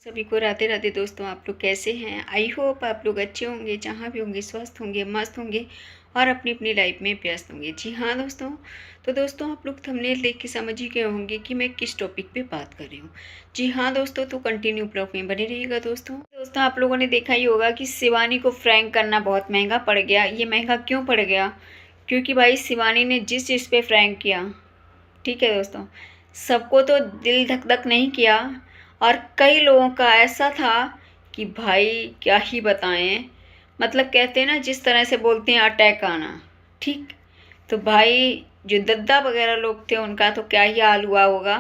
सभी को राधे राधे दोस्तों। आप लोग कैसे हैं? आई होप आप लोग अच्छे होंगे, जहाँ भी होंगे स्वस्थ होंगे, मस्त होंगे और अपनी अपनी लाइफ में व्यस्त होंगे। जी हाँ दोस्तों, तो दोस्तों आप लोग थंबनेल देख के समझ ही गए होंगे कि मैं किस टॉपिक पे बात कर रही हूँ। जी हाँ दोस्तों, तो कंटिन्यू ब्लॉग में बने रहिएगा। दोस्तों आप लोगों ने देखा ही होगा कि शिवानी को प्रैंक करना बहुत महंगा पड़ गया। ये महंगा क्यों पड़ गया? क्योंकि भाई शिवानी ने जिस चीज़ पे प्रैंक किया, ठीक है दोस्तों, सबको तो दिल धक धक नहीं किया और कई लोगों का ऐसा था कि भाई क्या ही बताएं। मतलब कहते हैं ना, जिस तरह से बोलते हैं अटैक आना, ठीक। तो भाई जो दद्दा वगैरह लोग थे उनका तो क्या ही हाल हुआ होगा,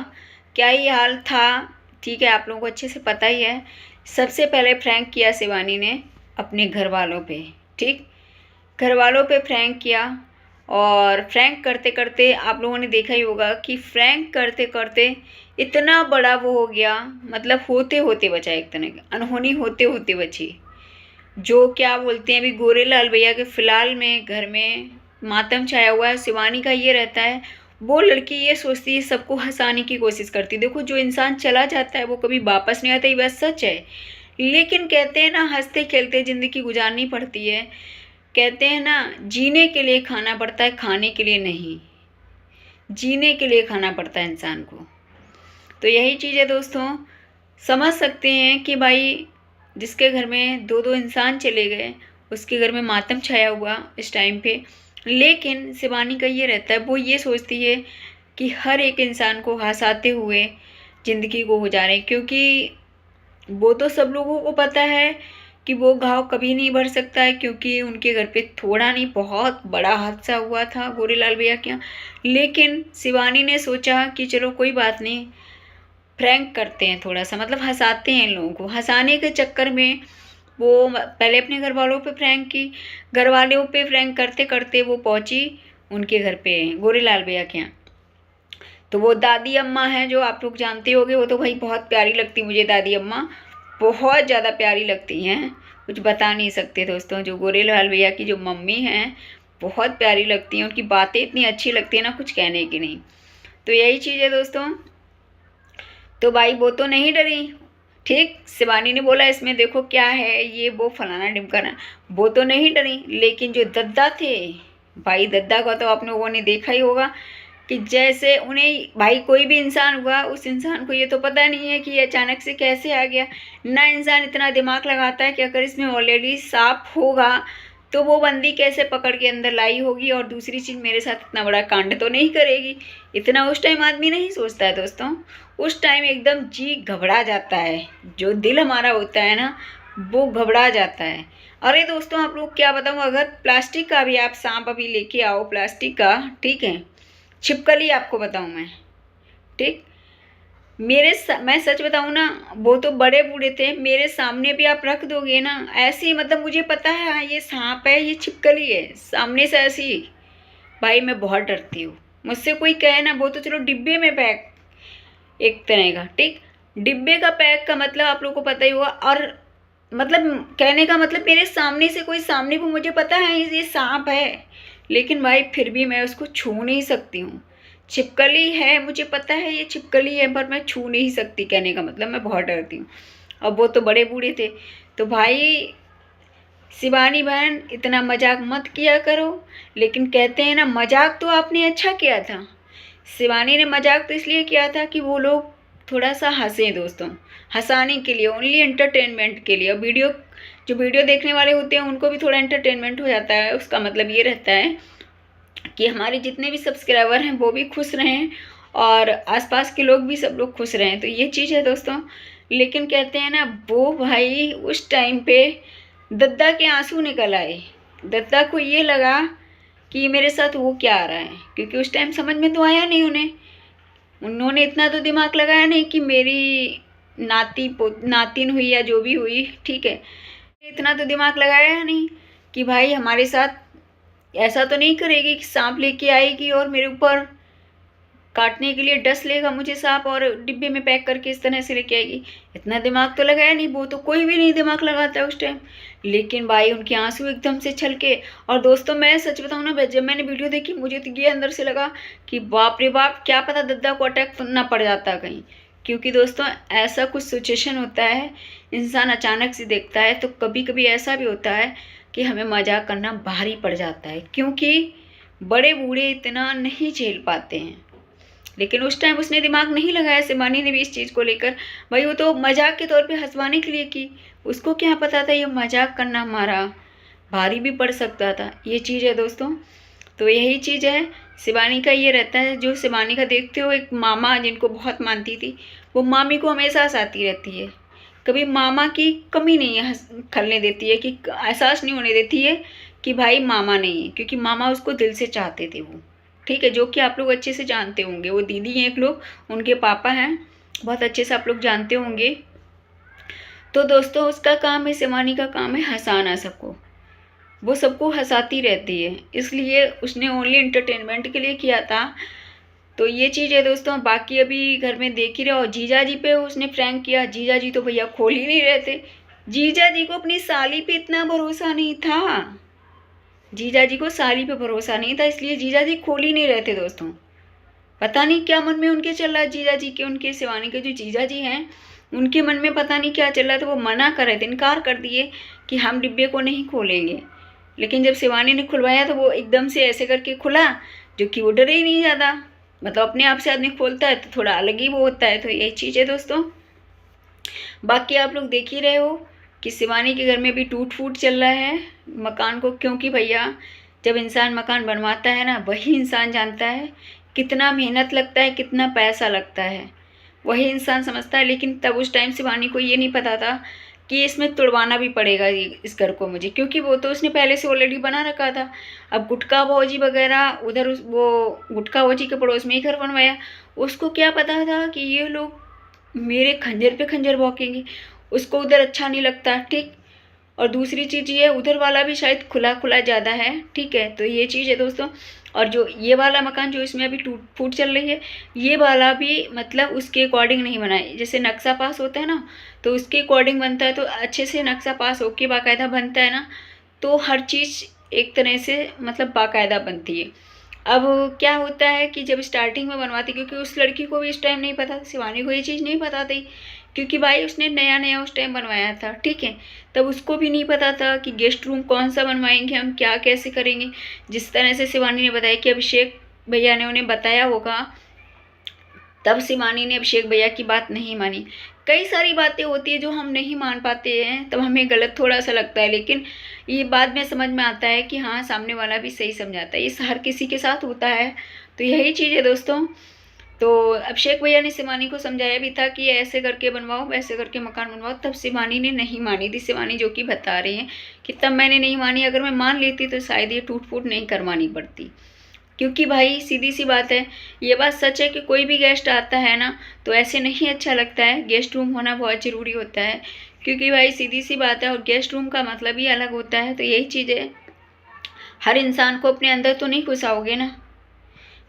क्या ही हाल था, ठीक है। आप लोगों को अच्छे से पता ही है। सबसे पहले प्रैंक किया शिवानी ने अपने घर वालों पे, ठीक। घर वालों पे प्रैंक किया और प्रैंक करते करते आप लोगों ने देखा ही होगा कि प्रैंक करते करते इतना बड़ा वो हो गया, मतलब होते होते बचा, एक तरह की अनहोनी होते होते बची। जो क्या बोलते हैं, अभी गोरेलाल भैया के फिलहाल में घर में मातम छाया हुआ है। शिवानी का ये रहता है, वो लड़की ये सोचती है सबको हंसाने की कोशिश करती है। देखो, जो इंसान चला जाता है वो कभी वापस नहीं आता, ये बात सच है। लेकिन कहते हैं ना, हंसते खेलते ज़िंदगी गुजारनी पड़ती है। कहते हैं ना, जीने के लिए खाना पड़ता है, खाने के लिए नहीं। जीने के लिए खाना पड़ता है इंसान को। तो यही चीज़ है दोस्तों। समझ सकते हैं कि भाई जिसके घर में दो दो इंसान चले गए, उसके घर में मातम छाया हुआ इस टाइम पे। लेकिन शिवानी का ये रहता है, वो ये सोचती है कि हर एक इंसान को हंसाते हुए ज़िंदगी को गुजारें, क्योंकि वो तो सब लोगों को पता है कि वो घाव कभी नहीं भर सकता है, क्योंकि उनके घर पे थोड़ा नहीं बहुत बड़ा हादसा हुआ था गोरेलाल भैया के यहाँ। लेकिन शिवानी ने सोचा कि चलो कोई बात नहीं, प्रैंक करते हैं थोड़ा सा, मतलब हंसाते हैं इन लोगों को। हंसाने के चक्कर में वो पहले अपने घर वालों पे प्रैंक की। घर वालों पे प्रैंक करते करते वो पहुंची उनके घर पे, गोरेलाल भैया के यहाँ। तो वो दादी अम्मा हैं, जो आप लोग जानते होंगे, वो तो भाई बहुत प्यारी लगती मुझे। दादी अम्मा बहुत ज़्यादा प्यारी लगती हैं, कुछ बता नहीं सकते दोस्तों। जो गोरेलाल भैया की जो मम्मी हैं, बहुत प्यारी लगती हैं। उनकी बातें इतनी अच्छी लगती है ना, कुछ कहने की नहीं। तो यही चीज़ है दोस्तों। तो भाई वो तो नहीं डरी, ठीक। शिवानी ने बोला इसमें देखो क्या है, ये वो फलाना ढिमकाना, वो तो नहीं डरी। लेकिन जो दद्दा थे भाई, दद्दा का तो आप लोगों ने देखा ही होगा कि जैसे उन्हें भाई कोई भी इंसान हुआ, उस इंसान को ये तो पता नहीं है कि ये अचानक से कैसे आ गया। ना इंसान इतना दिमाग लगाता है कि अगर इसमें ऑलरेडी सांप होगा तो वो बंदी कैसे पकड़ के अंदर लाई होगी, और दूसरी चीज़ मेरे साथ इतना बड़ा कांड तो नहीं करेगी। इतना उस टाइम आदमी नहीं सोचता है दोस्तों। उस टाइम एकदम जी घबरा जाता है, जो दिल हमारा होता है ना, वो घबरा जाता है। अरे दोस्तों आप लोग क्या बताऊँ, अगर प्लास्टिक का भी आप सांप अभी लेके आओ, प्लास्टिक का, ठीक है, छिपकली आपको बताऊँ मैं, ठीक। मैं सच बताऊँ ना, वो तो बड़े बूढ़े थे, मेरे सामने भी आप रख दोगे ना ऐसे ही, मतलब मुझे पता है हाँ ये सांप है, ये छिपकली है, सामने से ऐसी, भाई मैं बहुत डरती हूँ। मुझसे कोई कहे ना, वो तो चलो डिब्बे में पैक एक तरह का, ठीक। डिब्बे का पैक का मतलब आप लोगों को पता ही होगा। और मतलब कहने का मतलब, मेरे सामने से कोई सामने को मुझे पता है ये सांप है, लेकिन भाई फिर भी मैं उसको छू नहीं सकती हूँ। छिपकली है, मुझे पता है ये छिपकली है, पर मैं छू नहीं सकती। कहने का मतलब मैं बहुत डरती हूँ। अब वो तो बड़े बूढ़े थे। तो भाई शिवानी बहन इतना मजाक मत किया करो। लेकिन कहते हैं ना, मजाक तो आपने अच्छा किया था। शिवानी ने मजाक तो इसलिए किया था कि वो लोग थोड़ा सा हंसें दोस्तों, हंसाने के लिए, ओनली एंटरटेनमेंट के लिए। जो वीडियो देखने वाले होते हैं उनको भी थोड़ा एंटरटेनमेंट हो जाता है। उसका मतलब ये रहता है कि हमारे जितने भी सब्सक्राइबर हैं वो भी खुश रहें और आसपास के लोग भी, सब लोग खुश रहें। तो ये चीज़ है दोस्तों। लेकिन कहते हैं ना, वो भाई उस टाइम पे दद्दा के आंसू निकल आए। दद्दा को ये लगा कि मेरे साथ वो क्या आ रहा है, क्योंकि उस टाइम समझ में तो आया नहीं उन्हें। उन्होंने इतना तो दिमाग लगाया नहीं कि मेरी नातिन हुई या जो भी हुई, ठीक है, इतना तो दिमाग लगाया नहीं कि भाई हमारे साथ ऐसा तो नहीं करेगी कि सांप लेके आएगी और मेरे ऊपर काटने के लिए डस लेगा मुझे सांप, और डिब्बे में पैक करके इस तरह से लेके आएगी। इतना दिमाग तो लगाया नहीं। वो तो कोई भी नहीं दिमाग लगाता है उस टाइम। लेकिन भाई उनके आंसू एकदम से छलके। और दोस्तों मैं सच बताऊँ ना, जब मैंने वीडियो देखी, मुझे तो ये अंदर से लगा कि बाप रे बाप, क्या पता दद्दा को अटैक ना पड़ जाता कहीं, क्योंकि दोस्तों ऐसा कुछ सिचुएशन होता है, इंसान अचानक से देखता है तो कभी कभी ऐसा भी होता है कि हमें मजाक करना भारी पड़ जाता है, क्योंकि बड़े बूढ़े इतना नहीं झेल पाते हैं। लेकिन उस टाइम उसने दिमाग नहीं लगाया, शिवानी ने भी इस चीज़ को लेकर, भाई वो तो मजाक के तौर पे हंसवाने के लिए की, उसको क्या पता था ये मजाक करना हमारा भारी भी पड़ सकता था। ये चीज़ है दोस्तों। तो यही चीज़ है, शिवानी का ये रहता है। जो शिवानी का देखते हो, एक मामा जिनको बहुत मानती थी, वो मामी को हमेशा हंसाती रहती है, कभी मामा की कमी नहीं है खलने देती है, कि एहसास नहीं होने देती है कि भाई मामा नहीं है, क्योंकि मामा उसको दिल से चाहते थे वो, ठीक है, जो कि आप लोग अच्छे से जानते होंगे। वो दीदी हैं एक लोग, उनके पापा हैं, बहुत अच्छे से आप लोग जानते होंगे। तो दोस्तों उसका काम है, शिवानी का काम है हंसाना सबको, वो सबको हंसाती रहती है, इसलिए उसने ओनली एंटरटेनमेंट के लिए किया था। तो ये चीज़ है दोस्तों। बाकी अभी घर में देख ही रहे हो, जीजा जी पे उसने प्रैंक किया। जीजा जी तो भैया खोल ही नहीं रहे थे, जीजा जी को अपनी साली पे इतना भरोसा नहीं था, जीजा जी को साली पे भरोसा नहीं था, इसलिए जीजा जी खोल ही नहीं रहे थे दोस्तों। पता नहीं क्या मन में उनके चल रहा है, जीजा जी के, उनके शिवानी के जो जीजा जी हैं, उनके मन में पता नहीं क्या चल रहा था। वो मना कर रहे थे, इनकार कर दिए कि हम डिब्बे को नहीं खोलेंगे। लेकिन जब शिवानी ने खुलवाया तो वो एकदम से ऐसे करके खुला, जो कि वो डरे ही नहीं ज़्यादा। मतलब अपने आप से आदमी खोलता है तो थोड़ा अलग ही वो होता है। तो यही चीज़ है दोस्तों। बाकी आप लोग देख ही रहे हो कि शिवानी के घर में भी टूट फूट चल रहा है मकान को, क्योंकि भैया जब इंसान मकान बनवाता है ना, वही इंसान जानता है कितना मेहनत लगता है, कितना पैसा लगता है, वही इंसान समझता है। लेकिन तब उस टाइम शिवानी को ये नहीं पता था कि इसमें तुड़वाना भी पड़ेगा इस घर को मुझे, क्योंकि वो तो उसने पहले से ऑलरेडी बना रखा था। अब गुटका भौजी वगैरह उधर वो गुटका भौजी के पड़ोस में ही घर बनवाया, उसको क्या पता था कि ये लोग मेरे खंजर पे खंजर भौंकेंगे, उसको उधर अच्छा नहीं लगता, ठीक। और दूसरी चीज़ ये, उधर वाला भी शायद खुला खुला ज़्यादा है, ठीक है। तो ये चीज़ है दोस्तों। और जो ये वाला मकान जो इसमें अभी टूट फूट चल रही है, ये वाला भी मतलब उसके अकॉर्डिंग नहीं बना है। जैसे नक्शा पास होता है ना, तो उसके अकॉर्डिंग बनता है, तो अच्छे से नक्शा पास होके बाकायदा बनता है ना, तो हर चीज़ एक तरह से मतलब बाकायदा बनती है। अब क्या होता है कि जब स्टार्टिंग में बनवाती, क्योंकि उस लड़की को भी इस टाइम नहीं पता था, शिवानी को ये चीज़ नहीं पता थी, क्योंकि भाई उसने नया नया उस टाइम बनवाया था, ठीक है। तब उसको भी नहीं पता था कि गेस्ट रूम कौन सा बनवाएंगे हम, क्या कैसे करेंगे। जिस तरह से शिवानी ने बताया कि अभिषेक भैया ने उन्हें बताया होगा, तब शिवानी ने अभिषेक भैया की बात नहीं मानी। कई सारी बातें होती है जो हम नहीं मान पाते हैं, तब हमें गलत थोड़ा सा लगता है, लेकिन ये बाद में समझ में आता है कि हाँ सामने वाला भी सही समझाता है। ये हर किसी के साथ होता है। तो यही चीज़ है दोस्तों। तो अभिषेक भैया ने शिवानी को समझाया भी था कि ऐसे करके बनवाओ, वैसे करके मकान बनवाओ, तब शिवानी ने नहीं मानी थी। शिवानी जो कि बता रही हैं कि तब मैंने नहीं मानी, अगर मैं मान लेती तो शायद ये टूट फूट नहीं करवानी पड़ती। क्योंकि भाई सीधी सी बात है, ये बात सच है कि कोई भी गेस्ट आता है ना, तो ऐसे नहीं अच्छा लगता है। गेस्ट रूम होना बहुत ज़रूरी होता है, क्योंकि भाई सीधी सी बात है, और गेस्ट रूम का मतलब ही अलग होता है। तो यही चीज़ है, हर इंसान को अपने अंदर तो नहीं घुसाओगे ना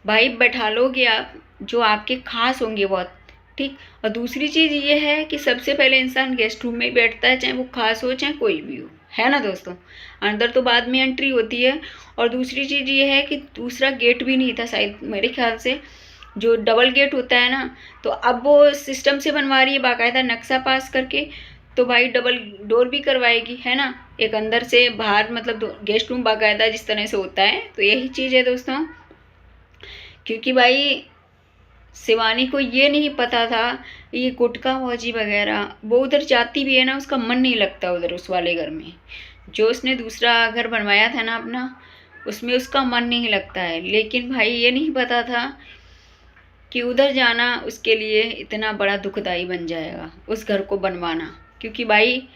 भाई, बैठा लोगे आप जो आपके खास होंगे बहुत, ठीक। और दूसरी चीज़ ये है कि सबसे पहले इंसान गेस्ट रूम में ही बैठता है, चाहे वो खास हो चाहे कोई भी हो, है ना दोस्तों। अंदर तो बाद में एंट्री होती है। और दूसरी चीज़ ये है कि दूसरा गेट भी नहीं था शायद, मेरे ख्याल से जो डबल गेट होता है ना, तो अब वो सिस्टम से बनवा रही है बाकायदा नक्शा पास करके, तो भाई डबल डोर भी करवाएगी, है ना, एक अंदर से बाहर, मतलब गेस्ट रूम बाकायदा जिस तरह से होता है। तो यही चीज़ है दोस्तों। क्योंकि भाई शिवानी को ये नहीं पता था ये गुटखा भौजी वगैरह, वो उधर जाती भी है ना, उसका मन नहीं लगता उधर उस वाले घर में। जो उसने दूसरा घर बनवाया था ना अपना, उसमें उसका मन नहीं लगता है। लेकिन भाई ये नहीं पता था कि उधर जाना उसके लिए इतना बड़ा दुखदाई बन जाएगा, उस घर को बनवाना। क्योंकि भाई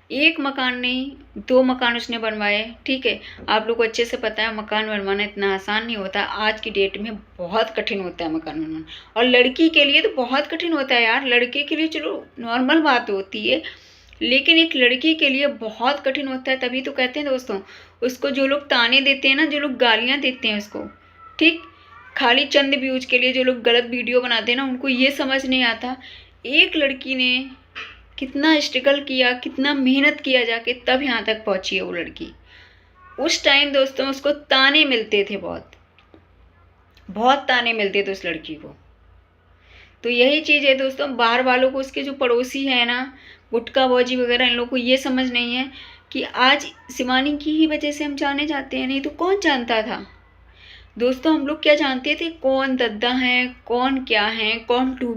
एक मकान नहीं, दो मकान उसने बनवाए, ठीक है। आप लोग को अच्छे से पता है मकान बनवाना इतना आसान नहीं होता, आज की डेट में बहुत कठिन होता है मकान बनवाना। और लड़की के लिए तो बहुत कठिन होता है यार, लड़के के लिए चलो नॉर्मल बात होती है, लेकिन एक लड़की के लिए बहुत कठिन होता है। तभी तो कहते हैं दोस्तों, उसको जो लोग ताने देते हैं ना, जो लोग गालियाँ देते हैं उसको, ठीक, खाली चंद व्यूज के लिए जो लोग गलत वीडियो बनाते हैं ना, उनको ये समझ नहीं आता एक लड़की ने कितना स्ट्रगल किया, कितना मेहनत किया जाके तब यहाँ तक पहुँची है वो लड़की। उस टाइम दोस्तों उसको ताने मिलते थे, बहुत बहुत ताने मिलते थे उस लड़की को। तो यही चीज़ है दोस्तों, बाहर वालों को, उसके जो पड़ोसी हैं ना, गुटखा बाजी वगैरह, इन लोगों को ये समझ नहीं है कि आज शिवानी की ही वजह से हम जाने जाते हैं, नहीं तो कौन जानता था। दोस्तों हम लोग क्या जानते थे, कौन दद्दा है, कौन क्या है, कौन टू